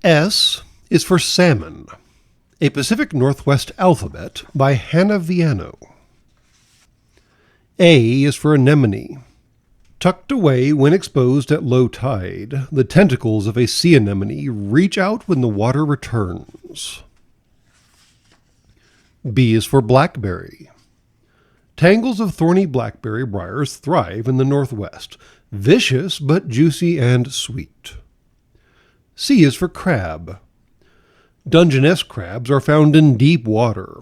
S is for Salmon, a Pacific Northwest alphabet by Hannah Viano. A is for Anemone. Tucked away when exposed at low tide, the tentacles of a sea anemone reach out when the water returns. B is for Blackberry. Tangles of thorny blackberry briars thrive in the Northwest, vicious but juicy and sweet. C is for Crab. Dungeness crabs are found in deep water,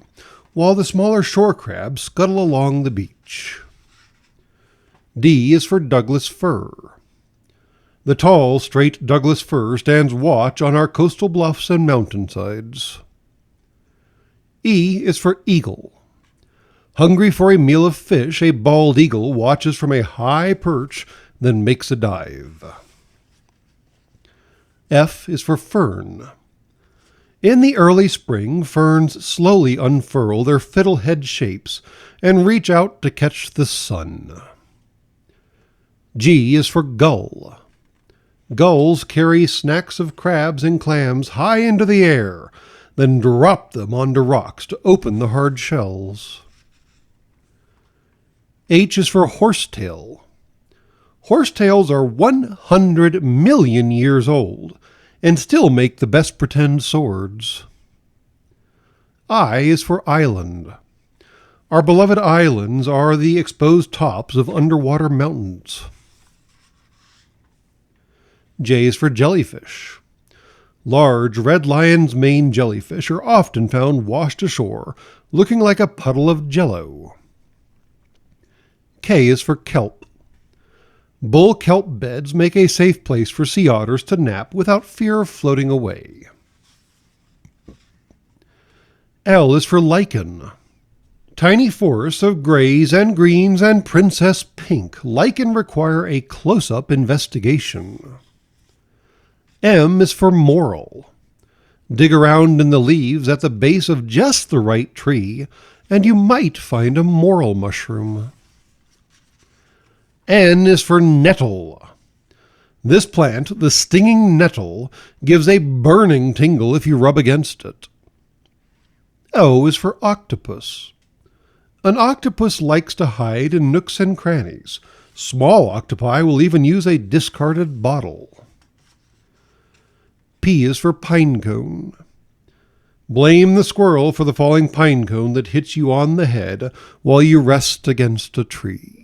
while the smaller shore crabs scuttle along the beach. D is for Douglas fir. The tall, straight Douglas fir stands watch on our coastal bluffs and mountainsides. E is for Eagle. Hungry for a meal of fish, a bald eagle watches from a high perch, then makes a dive. F is for Fern. In the early spring, ferns slowly unfurl their fiddlehead shapes and reach out to catch the sun. G is for Gull. Gulls carry snacks of crabs and clams high into the air, then drop them onto rocks to open the hard shells. H is for Horsetail. Horsetails are 100 million years old and still make the best pretend swords. I is for Island. Our beloved islands are the exposed tops of underwater mountains. J is for Jellyfish. Large red lion's mane jellyfish are often found washed ashore, looking like a puddle of jello. K is for Kelp. Bull kelp beds make a safe place for sea otters to nap without fear of floating away. L is for Lichen. Tiny forests of grays and greens and princess pink lichen require a close-up investigation. M is for Morel. Dig around in the leaves at the base of just the right tree, and you might find a morel mushroom. N is for Nettle. This plant, the stinging nettle, gives a burning tingle if you rub against it. O is for Octopus. An octopus likes to hide in nooks and crannies. Small octopi will even use a discarded bottle. P is for Pinecone. Blame the squirrel for the falling pinecone that hits you on the head while you rest against a tree.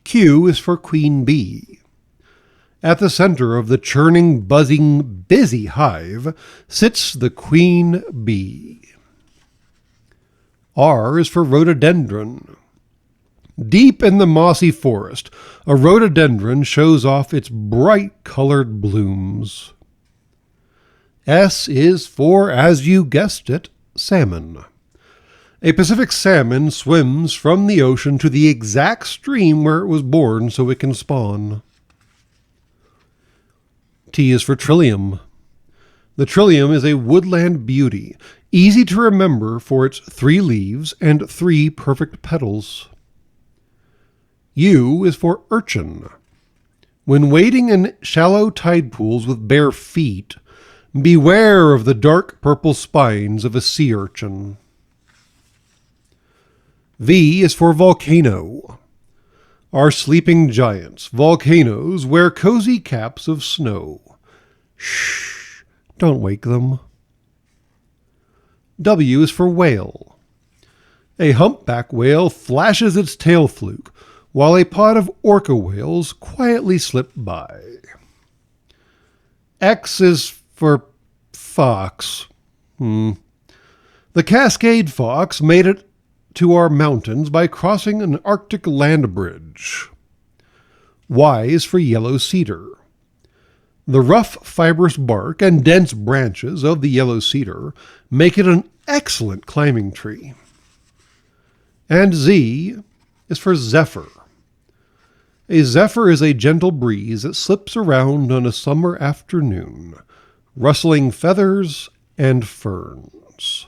Q is for Queen Bee. At the center of the churning, buzzing, busy hive sits the queen bee. R is for Rhododendron. Deep in the mossy forest, a rhododendron shows off its bright-colored blooms. S is for, as you guessed it, Salmon. A Pacific salmon swims from the ocean to the exact stream where it was born so it can spawn. T is for Trillium. The trillium is a woodland beauty, easy to remember for its 3 leaves and 3 perfect petals. U is for Urchin. When wading in shallow tide pools with bare feet, beware of the dark purple spines of a sea urchin. V is for Volcano. Our sleeping giants, volcanoes, wear cozy caps of snow. Shh, don't wake them. W is for Whale. A humpback whale flashes its tail fluke, while a pod of orca whales quietly slip by. X is for Fox. The Cascade fox made it to our mountains by crossing an Arctic land bridge. Y is for Yellow Cedar. The rough, fibrous bark and dense branches of the yellow cedar make it an excellent climbing tree. And Z is for Zephyr. A zephyr is a gentle breeze that slips around on a summer afternoon, rustling feathers and ferns.